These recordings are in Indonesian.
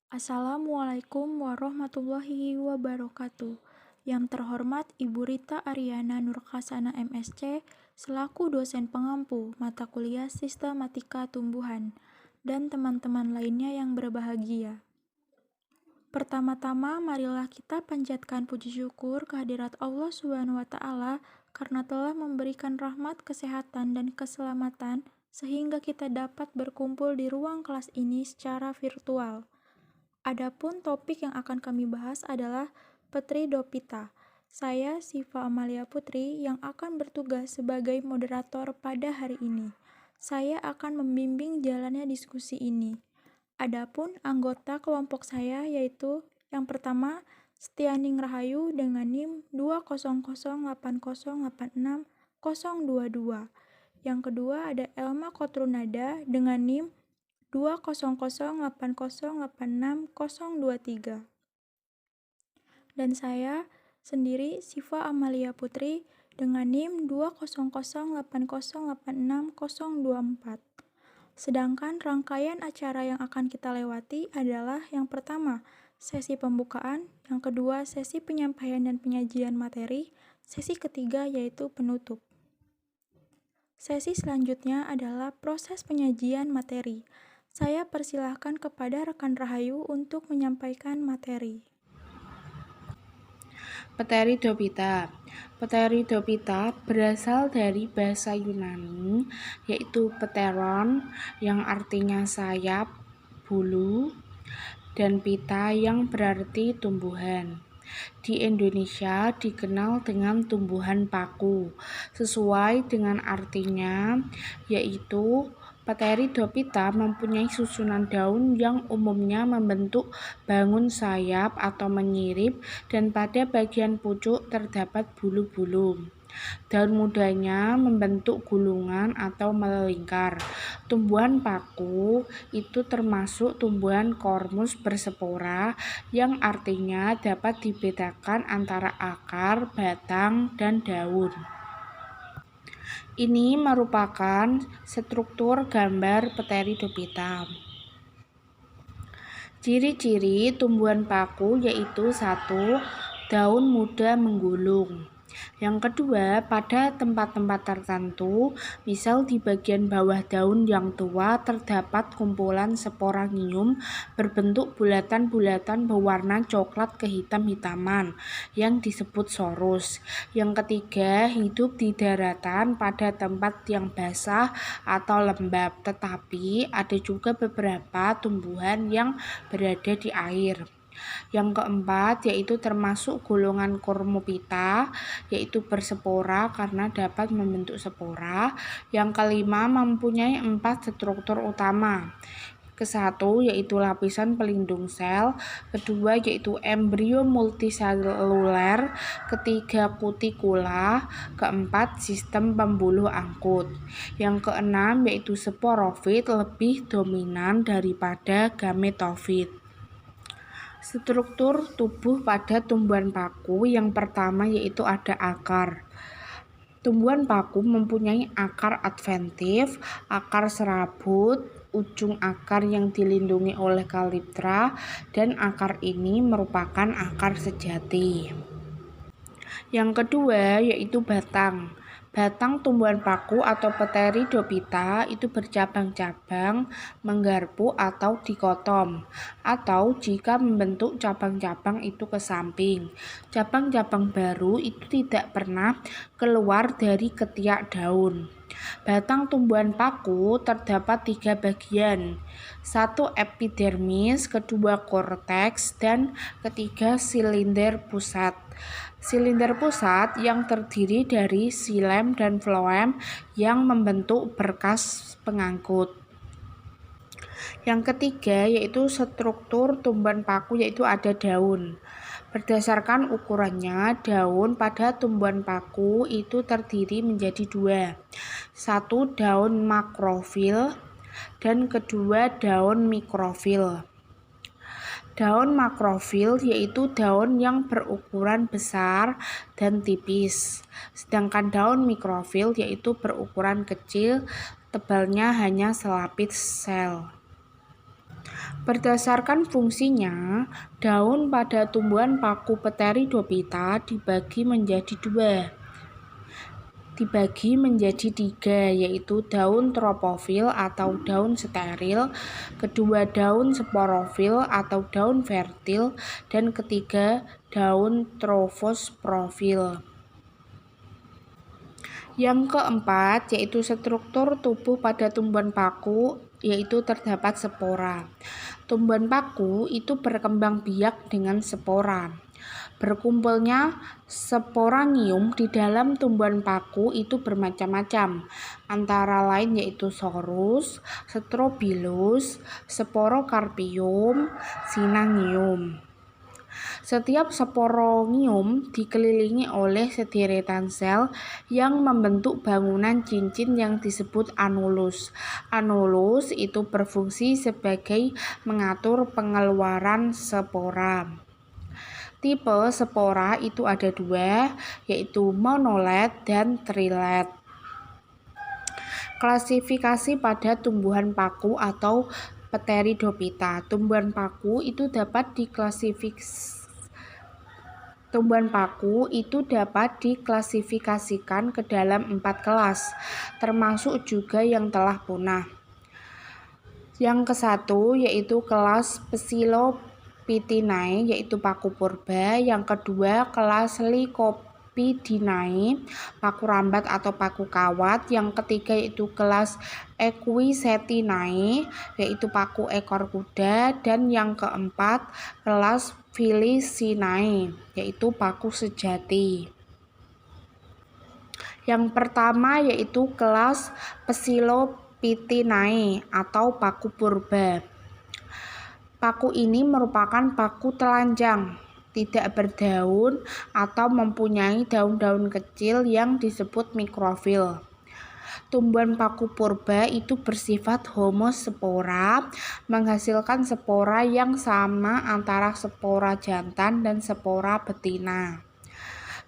Assalamualaikum warahmatullahi wabarakatuh. Yang terhormat Ibu Rita Aryana Nurkasana MSc, selaku dosen pengampu mata kuliah Sistematika Tumbuhan, dan teman-teman lainnya yang berbahagia. Pertama-tama, marilah kita panjatkan puji syukur kehadirat Allah Subhanahu wa Ta'ala karena telah memberikan rahmat, kesehatan, dan keselamatan sehingga kita dapat berkumpul di ruang kelas ini secara virtual. Adapun topik yang akan kami bahas adalah Petri Dopita. Saya Siva Amalia Putri yang akan bertugas sebagai moderator pada hari ini. Saya akan membimbing jalannya diskusi ini. Adapun anggota kelompok saya yaitu yang pertama Setianing Rahayu dengan NIM 20080860022. Yang kedua ada Elma Kotrunada dengan NIM 20080860023. Dan saya sendiri Siva Amalia Putri dengan NIM 20080860024. Sedangkan rangkaian acara yang akan kita lewati adalah yang pertama, sesi pembukaan, yang kedua, sesi penyampaian dan penyajian materi, sesi ketiga yaitu penutup. Sesi selanjutnya adalah proses penyajian materi. Saya persilahkan kepada rekan Rahayu untuk menyampaikan materi. Peteri Dopita. Peteri Dopita berasal dari bahasa Yunani, yaitu pteron yang artinya sayap, bulu, dan pita yang berarti tumbuhan. Di Indonesia dikenal dengan tumbuhan paku, sesuai dengan artinya, yaitu Peteri Dopita mempunyai susunan daun yang umumnya membentuk bangun sayap atau menyirip, dan pada bagian pucuk terdapat bulu-bulu. Daun mudanya membentuk gulungan atau melingkar. Tumbuhan paku itu termasuk tumbuhan kormus berspora yang artinya dapat dibedakan antara akar, batang, dan daun. Ini merupakan struktur gambar Peteri Dopita. Ciri-ciri tumbuhan paku yaitu 1. Daun muda menggulung. Yang kedua, pada tempat-tempat tertentu, misal di bagian bawah daun yang tua terdapat kumpulan sporangium berbentuk bulatan-bulatan berwarna coklat kehitam-hitaman yang disebut sorus. Yang ketiga, hidup di daratan pada tempat yang basah atau lembab, tetapi ada juga beberapa tumbuhan yang berada di air. Yang keempat yaitu termasuk golongan Cormopita, yaitu berspora karena dapat membentuk spora. Yang kelima mempunyai 4 struktur utama. Kesatu yaitu lapisan pelindung sel, kedua yaitu embrio multiseluler, ketiga kutikula, keempat sistem pembuluh angkut. Yang keenam yaitu sporofit lebih dominan daripada gametofit. Struktur tubuh pada tumbuhan paku yang pertama yaitu ada akar. Tumbuhan paku mempunyai akar adventif, akar serabut, ujung akar yang dilindungi oleh kaliptra, dan akar ini merupakan akar sejati. Yang kedua yaitu batang. Batang tumbuhan paku atau Peteri Dopita itu bercabang-cabang, menggarpu atau dikotom, atau jika membentuk cabang-cabang itu ke samping. Cabang-cabang baru itu tidak pernah keluar dari ketiak daun. Batang tumbuhan paku terdapat 3 bagian, 1 epidermis, kedua korteks, dan ketiga silinder pusat. Silinder pusat yang terdiri dari xilem dan floem yang membentuk berkas pengangkut. Yang ketiga yaitu struktur tumbuhan paku yaitu ada daun. Berdasarkan ukurannya, daun pada tumbuhan paku itu terdiri menjadi 2. 1 daun makrofil dan kedua daun mikrofil. Daun makrofil yaitu daun yang berukuran besar dan tipis, sedangkan daun mikrofil yaitu berukuran kecil, tebalnya hanya selapis sel. Berdasarkan fungsinya, daun pada tumbuhan paku Pteridophyta dibagi menjadi tiga, yaitu daun tropofil atau daun steril, kedua daun sporofil atau daun fertil, dan ketiga daun trofosporofil. Yang keempat, yaitu struktur tubuh pada tumbuhan paku, yaitu terdapat spora. Tumbuhan paku itu berkembang biak dengan spora. Berkumpulnya sporangium di dalam tumbuhan paku itu bermacam-macam, antara lain yaitu sorus, strobilus, sporocarpium, sinangium. Setiap sporangium dikelilingi oleh sederetan sel yang membentuk bangunan cincin yang disebut anulus. Anulus itu berfungsi sebagai mengatur pengeluaran spora. Tipe spora itu ada dua, yaitu monolet dan trilet. Klasifikasi pada tumbuhan paku atau Pteridophyta. Tumbuhan paku itu dapat diklasifikasikan ke dalam 4 kelas, termasuk juga yang telah punah. Yang ke-1 yaitu kelas Psilophytinae, yaitu paku purba. Yang kedua kelas Lycophytinae, paku rambat atau paku kawat. Yang ketiga yaitu kelas Equisetinae, yaitu paku ekor kuda. Dan yang keempat kelas Felicinae, yaitu paku sejati. Yang pertama yaitu kelas Psilophytinae atau paku purba. Paku ini merupakan paku telanjang, tidak berdaun atau mempunyai daun-daun kecil yang disebut mikrofil. Tumbuhan paku purba itu bersifat homospora, menghasilkan spora yang sama antara spora jantan dan spora betina.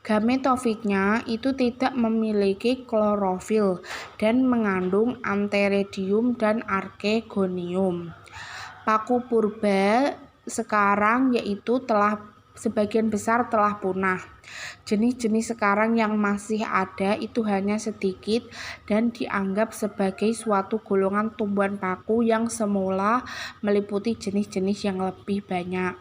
Gametofitnya itu tidak memiliki klorofil dan mengandung antheridium dan archegonium. Paku purba sekarang yaitu sebagian besar telah punah. Jenis-jenis sekarang yang masih ada itu hanya sedikit dan dianggap sebagai suatu golongan tumbuhan paku yang semula meliputi jenis-jenis yang lebih banyak.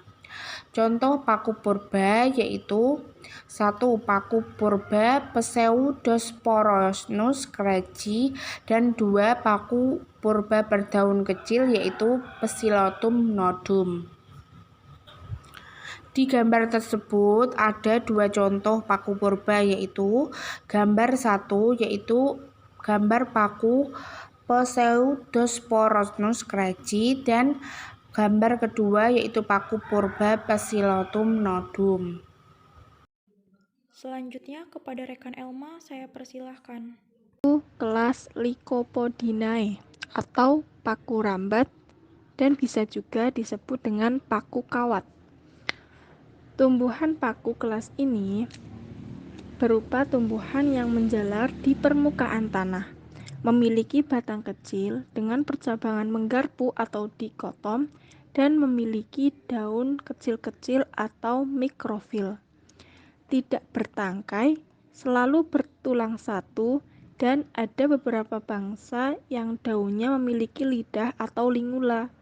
Contoh paku purba yaitu 1. Paku purba Pseudosporosnus craggi, dan 2. Paku purba berdaun kecil yaitu Psilotum nodum. Di gambar tersebut ada 2 contoh paku purba, yaitu gambar 1 yaitu gambar paku Pseudosporosnus craggi dan gambar kedua yaitu paku purba Psilotum nodum. Selanjutnya kepada rekan Elma saya persilahkan. Kelas Lycopodinae atau paku rambat dan bisa juga disebut dengan paku kawat. Tumbuhan paku kelas ini berupa tumbuhan yang menjalar di permukaan tanah, memiliki batang kecil dengan percabangan menggarpu atau dikotom, dan memiliki daun kecil-kecil atau mikrofil. Tidak bertangkai, selalu bertulang satu, dan ada beberapa bangsa yang daunnya memiliki lidah atau lingula.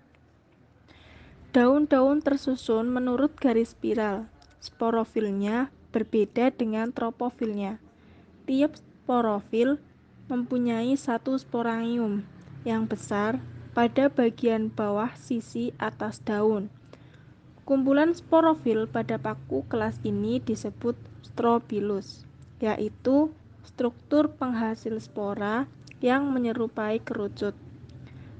Daun-daun tersusun menurut garis spiral. Sporofilnya berbeda dengan tropofilnya. Tiap sporofil mempunyai satu sporangium yang besar pada bagian bawah sisi atas daun. Kumpulan sporofil pada paku kelas ini disebut strobilus, yaitu struktur penghasil spora yang menyerupai kerucut.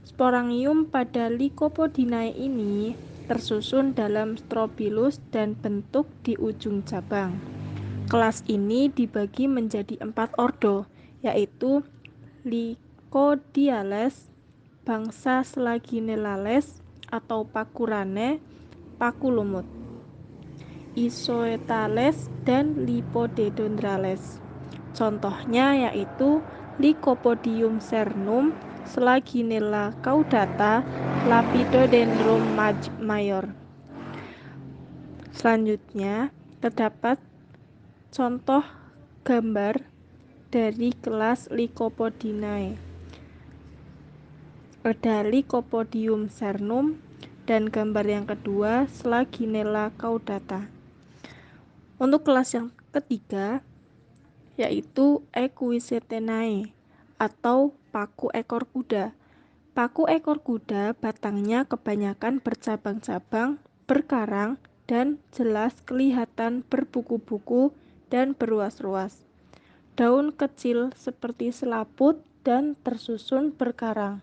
Sporangium pada Lycopodinae ini tersusun dalam strobilus dan bentuk di ujung cabang. Kelas ini dibagi menjadi 4 ordo, yaitu Lycodiales, bangsa Slaginellales atau paku rane, paku lumut, Isoetales, dan Lipodendrales. Contohnya yaitu Lycopodium cernum, Selaginella caudata, Lepidodendron mayor. Selanjutnya, terdapat contoh gambar dari kelas Lycopodidae. Ada Lycopodium cernum dan gambar yang kedua Selaginella caudata. Untuk kelas yang ketiga yaitu Equisetenae atau paku ekor kuda. Paku ekor kuda batangnya kebanyakan bercabang-cabang, berkarang, dan jelas kelihatan berbuku-buku dan berruas-ruas. Daun kecil seperti selaput dan tersusun berkarang.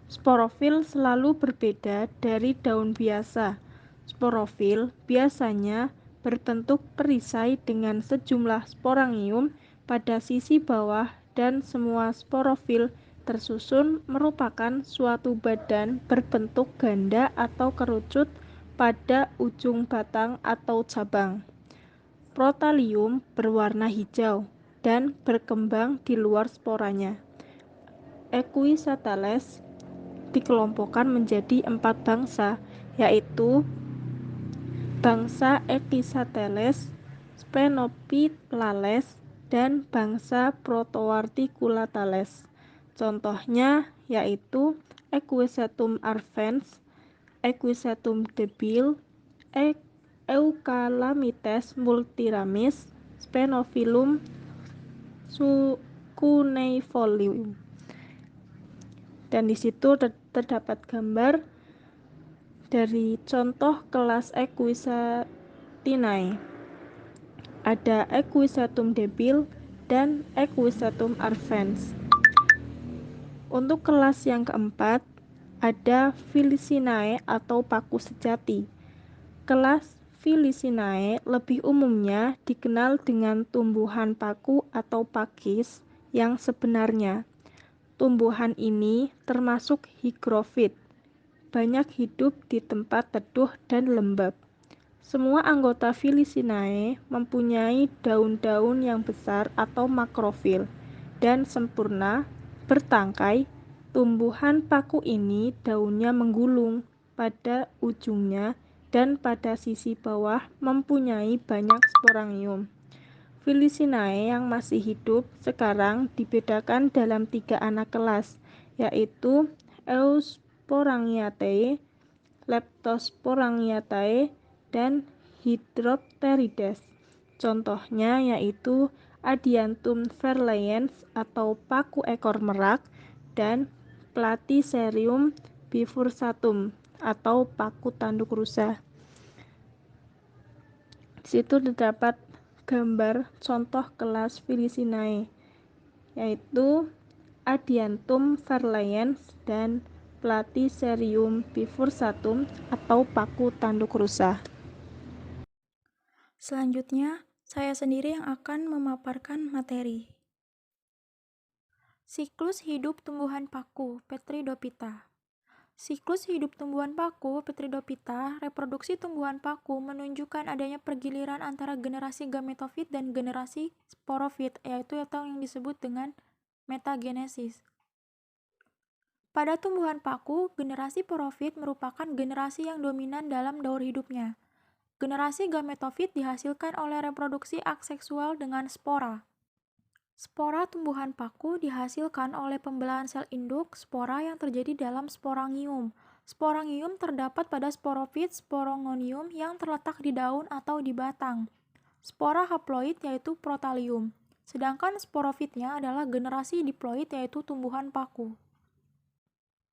Sporofil selalu berbeda dari daun biasa. Sporofil biasanya berbentuk perisai dengan sejumlah sporangium pada sisi bawah dan semua sporofil tersusun merupakan suatu badan berbentuk ganda atau kerucut pada ujung batang atau cabang. Protalium berwarna hijau dan berkembang di luar sporanya. Equisetalis dikelompokkan menjadi 4 bangsa, yaitu bangsa Equisetalis, Sphenophyllales, dan bangsa Protoarticulatales. Contohnya yaitu Equisetum arfens, Equisetum debile, Eucalyptus multiramis, Sphenophyllum cuneiformium. Dan di situ terdapat gambar dari contoh kelas Equisetae. Ada Equisetum debile dan Equisetum arfens. Untuk kelas yang keempat ada Filicinae atau paku sejati. Kelas Filicinae lebih umumnya dikenal dengan tumbuhan paku atau pakis yang sebenarnya. Tumbuhan ini termasuk higrofit, banyak hidup di tempat teduh dan lembab. Semua anggota Filicinae mempunyai daun-daun yang besar atau makrofil dan sempurna, bertangkai. Tumbuhan paku ini daunnya menggulung pada ujungnya dan pada sisi bawah mempunyai banyak sporangium. Filicinae yang masih hidup sekarang dibedakan dalam 3 anak kelas, yaitu Eusporangiatae, Leptosporangiatae, dan Hydropterides. Contohnya yaitu Adiantum verleyens atau paku ekor merak dan Platycerium bifurcatum atau paku tanduk rusa. Di situ terdapat gambar contoh kelas Filicinae, yaitu Adiantum verleyens dan Platycerium bifurcatum atau paku tanduk rusa. Selanjutnya, saya sendiri yang akan memaparkan materi. Siklus hidup tumbuhan paku, Petridophyta. Siklus hidup tumbuhan paku, Petridophyta, reproduksi tumbuhan paku menunjukkan adanya pergiliran antara generasi gametofit dan generasi sporofit, yaitu yang disebut dengan metagenesis. Pada tumbuhan paku, generasi sporofit merupakan generasi yang dominan dalam daur hidupnya. Generasi gametofit dihasilkan oleh reproduksi aseksual dengan spora. Spora tumbuhan paku dihasilkan oleh pembelahan sel induk spora yang terjadi dalam sporangium. Sporangium terdapat pada sporofit sporongonium yang terletak di daun atau di batang. Spora haploid yaitu protalium. Sedangkan sporofitnya adalah generasi diploid yaitu tumbuhan paku.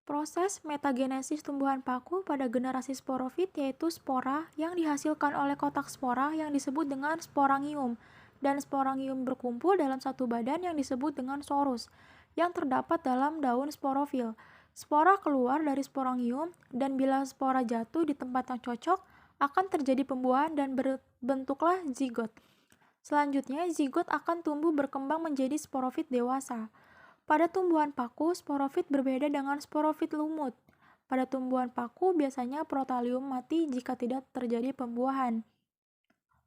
Proses metagenesis tumbuhan paku pada generasi sporofit yaitu spora yang dihasilkan oleh kotak spora yang disebut dengan sporangium, dan sporangium berkumpul dalam satu badan yang disebut dengan sorus, yang terdapat dalam daun sporofil. Spora keluar dari sporangium, dan bila spora jatuh di tempat yang cocok, akan terjadi pembuahan dan berbentuklah zigot. Selanjutnya, zigot akan tumbuh berkembang menjadi sporofit dewasa. Pada tumbuhan paku, sporofit berbeda dengan sporofit lumut. Pada tumbuhan paku, biasanya protalium mati jika tidak terjadi pembuahan.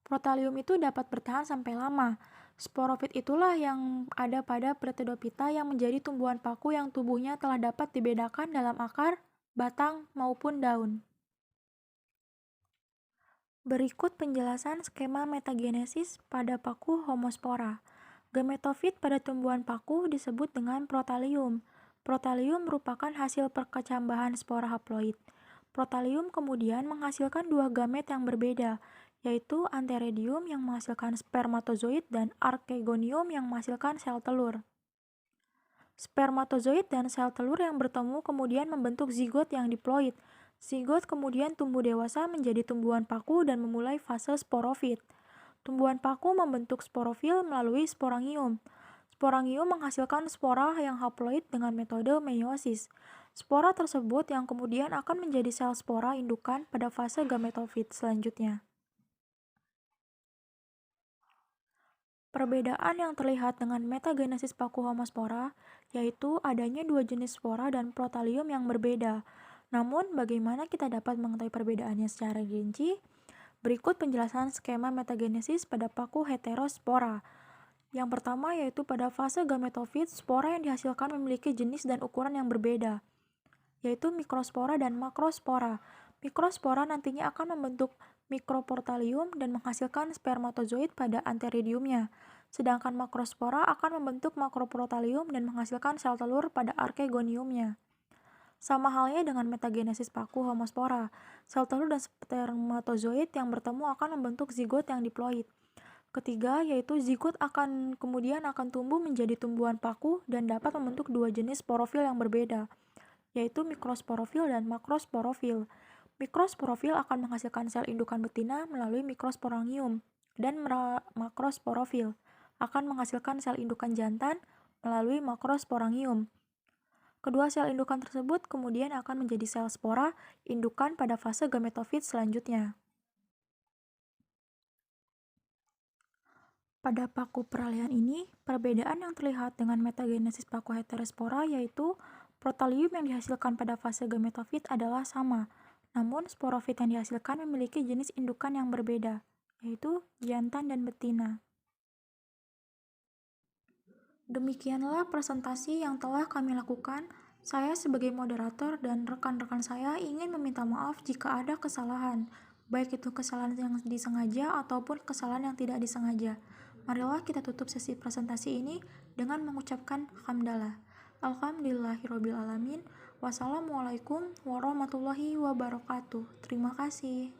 Protalium itu dapat bertahan sampai lama. Sporofit itulah yang ada pada Pteridophyta yang menjadi tumbuhan paku yang tubuhnya telah dapat dibedakan dalam akar, batang, maupun daun. Berikut penjelasan skema metagenesis pada paku Homospora. Gametofit pada tumbuhan paku disebut dengan protalium. Protalium merupakan hasil perkecambahan spora haploid. Protalium kemudian menghasilkan dua gamet yang berbeda, yaitu antheridium yang menghasilkan spermatozoid dan archegonium yang menghasilkan sel telur. Spermatozoid dan sel telur yang bertemu kemudian membentuk zigot yang diploid. Zigot kemudian tumbuh dewasa menjadi tumbuhan paku dan memulai fase sporofit. Tumbuhan paku membentuk sporofil melalui sporangium. Sporangium menghasilkan spora yang haploid dengan metode meiosis. Spora tersebut yang kemudian akan menjadi sel spora indukan pada fase gametofit selanjutnya. Perbedaan yang terlihat dengan metagenesis paku Homospora yaitu adanya dua jenis spora dan protalium yang berbeda. Namun, bagaimana kita dapat mengetahui perbedaannya secara rinci? Berikut penjelasan skema metagenesis pada paku heterospora. Yang pertama yaitu pada fase gametofit, spora yang dihasilkan memiliki jenis dan ukuran yang berbeda, yaitu mikrospora dan makrospora. Mikrospora nantinya akan membentuk mikroportalium dan menghasilkan spermatozoid pada antheridiumnya. Sedangkan makrospora akan membentuk makroprotalium dan menghasilkan sel telur pada archegoniumnya. Sama halnya dengan metagenesis paku Homospora. Sel telur dan spermatozoid yang bertemu akan membentuk zigot yang diploid. Ketiga, yaitu zigot kemudian akan tumbuh menjadi tumbuhan paku dan dapat membentuk dua jenis sporofil yang berbeda, yaitu mikrosporofil dan makrosporofil. Mikrosporofil akan menghasilkan sel indukan betina melalui mikrosporangium, dan makrosporofil akan menghasilkan sel indukan jantan melalui makrosporangium. Kedua sel indukan tersebut kemudian akan menjadi sel spora indukan pada fase gametofit selanjutnya. Pada paku peralihan ini, perbedaan yang terlihat dengan metagenesis paku heterospora yaitu protalium yang dihasilkan pada fase gametofit adalah sama, namun sporofit yang dihasilkan memiliki jenis indukan yang berbeda, yaitu jantan dan betina. Demikianlah presentasi yang telah kami lakukan. Saya sebagai moderator dan rekan-rekan saya ingin meminta maaf jika ada kesalahan, baik itu kesalahan yang disengaja ataupun kesalahan yang tidak disengaja. Marilah kita tutup sesi presentasi ini dengan mengucapkan hamdalah. Alhamdulillahirabbil alamin. Wassalamualaikum warahmatullahi wabarakatuh. Terima kasih.